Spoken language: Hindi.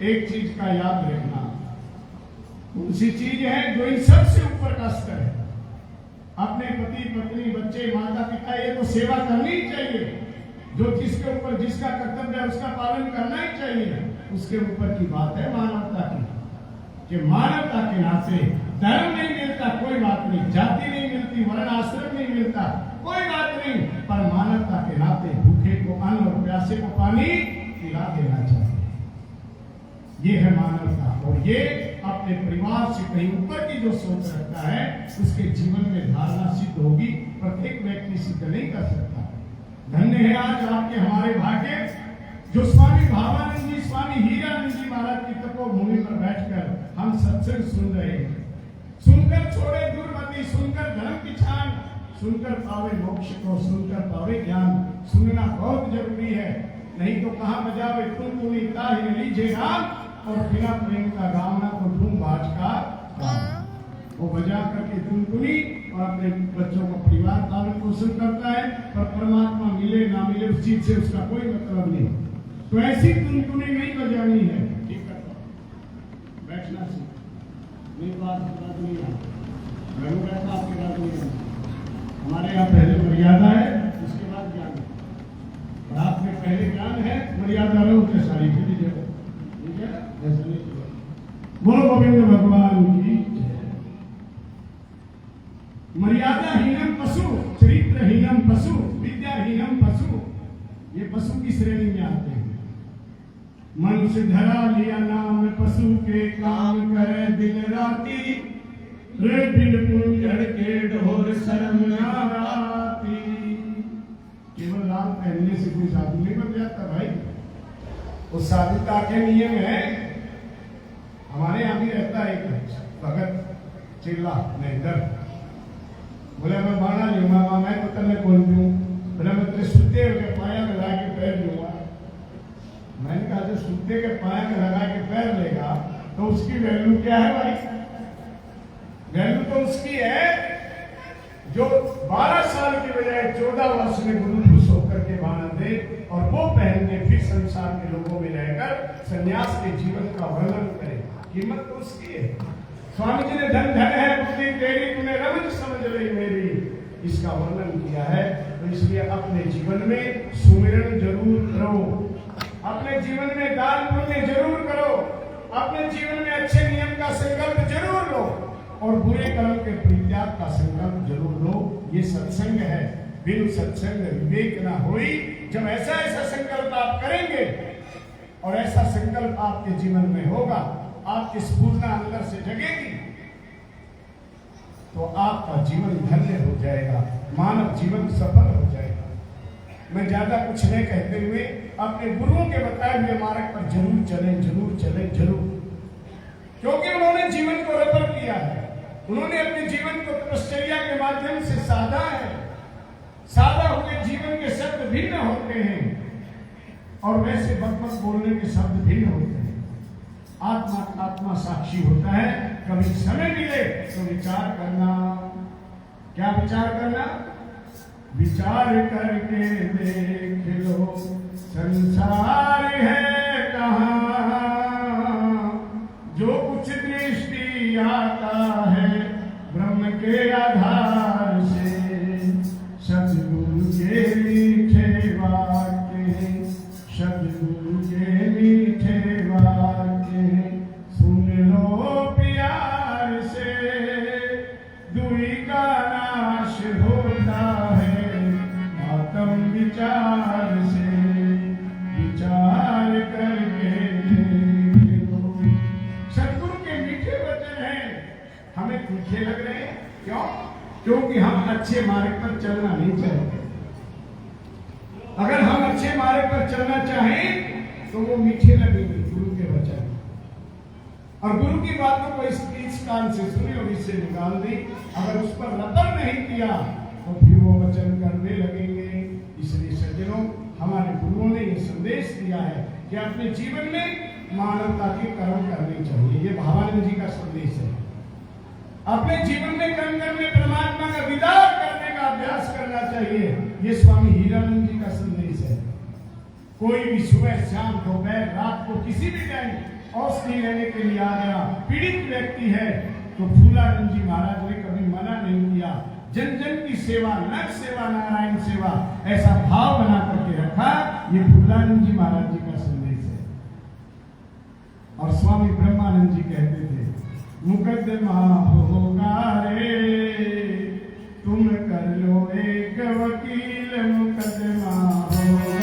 एक चीज का याद रखना, कौन सी चीज है जो इन सबसे ऊपर का स्तर है। अपने पति पत्नी बच्चे माता पिता ये तो सेवा करनी ही चाहिए, जो जिसके ऊपर जिसका कर्तव्य है उसका पालन करना ही चाहिए। उसके ऊपर की बात है मानवता की, कि मानवता के नाते धर्म नहीं मिलता कोई बात नहीं, जाति नहीं मिलती, वर्ण आश्रम नहीं मिलता कोई बात नहीं, पर मानवता के नाते भूखे को अन्न और प्यासे को पानी पिला देना चाहिए। ये है मानवता। और ये अपने परिवार से कहीं ऊपर की जो सोच रखता है उसके जीवन में धारणा सिद्ध होगी, प्रत्येक व्यक्ति सिद्ध नहीं कर सकता। धन्य है आज आपके हमारे भाग्य जो स्वामी भावानंद जी, स्वामी हीरानंद जी महाराज की तपोभूमि पर बैठकर हम सत्संग सुन रहे हैं। सुनकर छोड़े दुर्मति, सुनकर धर्म की छान, सुनकर पावे मोक्ष को, सुनकर पावे ज्ञान। सुनना बहुत जरूरी है, नहीं तो कहाँ बजावे टुनटुनी ताहि लीजे राम, और बिना प्रेम का गावना तो धूम बाज का वो बजा करके टुनटुनी और अपने बच्चों को परिवार पालन पोषण करता है, पर परमात्मा मिले ना मिले उस चीज से उसका कोई मतलब नहीं। तो ऐसी टुनटुनी नहीं बजानी है। ठीक है, बैठना सीख, मेरी बात नहीं है, मैं बैठा आपके बात नहीं है। हमारे यहाँ पहले मर्यादा है, उसके बाद ज्ञान है, और आप में पहले ज्ञान है, मर्यादा रहो के सारी ठीक है। बोलो गोविंद भगवान की। मर्यादाहीनम पशु, चरित्रहीनम पशु, विद्याहीनम पशु, ये पशु की श्रेणी में आते हैं। मनुष्य धरा लिया नाम पशु के, काम करे दिन राती, रे बिन पुंजड़ के ढोर शर्म ना आती। केवल लाल पहनने से कोई साधु नहीं बन जाता भाई, उस साधुता के नियम है। हमारे यहाँ भी रहता है एक भगत चिल्ला नहीं डर, बोले मैं बाणा लूंगा, मैं तो तने बोल दूं, बोले मैं तेरे सुत्ते के पाया में लगा के पैर लूंगा। मैंने कहा जो सुत्ते के पाया में लगा के पैर लेगा तो उसकी वैल्यू क्या है भाई? वैल्यू तो उसकी है जो 12 साल की बजाय 14 वर्ष में गुरुपुरुष होकर के बाणा दे और वो पहन के फिर संसार के लोगों में रहकर संन्यास के जीवन का वर्णन करे। कीमत तो उसकी है। स्वामी जी ने धन धन है बुद्धि तेरी, तूने रमज समझ ली मेरी, इसका वर्णन किया है। तो इसलिए अपने जीवन में सुमिरन जरूर करो, अपने जीवन में दान पुण्य जरूर करो, अपने जीवन में अच्छे नियम का संकल्प जरूर लो और बुरे कर्म के परित्याग का संकल्प जरूर लो। ये सत्संग है, बिन सत्संग विवेक ना होई। जब ऐसा ऐसा संकल्प आप करेंगे और ऐसा संकल्प आपके जीवन में होगा, आपकी स्फूर्ति अंदर से जगेगी, तो आपका जीवन धन्य हो जाएगा, मानव जीवन सफल हो जाएगा। मैं ज्यादा कुछ नहीं कहते हुए अपने गुरुओं के बताए हुए मार्ग पर जरूर चलें, जरूर चलें, जरूर, क्योंकि उन्होंने जीवन को रबर किया है। उन्होंने अपने जीवन को तपश्चर्या के माध्यम से साधा है। साधा हुए जीवन के शब्द भिन्न होते हैं और वैसे बकबक बोलने के शब्द भिन्न होते हैं। आत्मा आत्मा साक्षी होता है। कभी समय मिले तो विचार करना। क्या विचार करना? विचार करके देख लो संसार है कहाँ, जो कुछ दृष्टि आता है ब्रह्म के आधार से। सदगुरु के मीठे वाक्य, सदगुरु के मीठे वाक्य, सुन लो प्यार से, दुई का नाश होता है आत्म विचार से। विचार करके देख लो। सदगुरु के मीठे वचन हैं, हमें मीठे लग रहे हैं। क्यों? क्योंकि हम अच्छे मार्ग पर चलना नहीं चाहते। अगर हम अच्छे मार्ग पर चलना चाहें तो वो मीठे लगेंगे गुरु के वचन, और गुरु की बातों को इस कान से सुनी और इससे निकाल दी। अगर उस पर रतन नहीं किया तो फिर वो वचन करने लगेंगे। इसलिए सज्जनों, हमारे गुरुओं ने ये संदेश दिया है कि अपने जीवन में मानवता के कर्म करने चाहिए। ये भावानंद जी का संदेश है। अपने जीवन में कर्म करने, परमात्मा का दीदार करने का अभ्यास करना चाहिए। ये स्वामी हीरानंद जी का संदेश है। कोई भी सुबह शाम दोपहर रात को किसी भी टाइम औषधि लेने के लिए आ गया, पीड़ित व्यक्ति है, तो फूलानंद जी महाराज ने कभी मना नहीं किया। जन जन की सेवा, नर सेवा नारायण सेवा, ऐसा भाव बना करके रखा। ये फूलानंद जी महाराज जी का संदेश है। और स्वामी ब्रह्मानंद जी कहते थे, मुकदमा होगा रे तुम कर लो एक वकील, मुकदमा होगा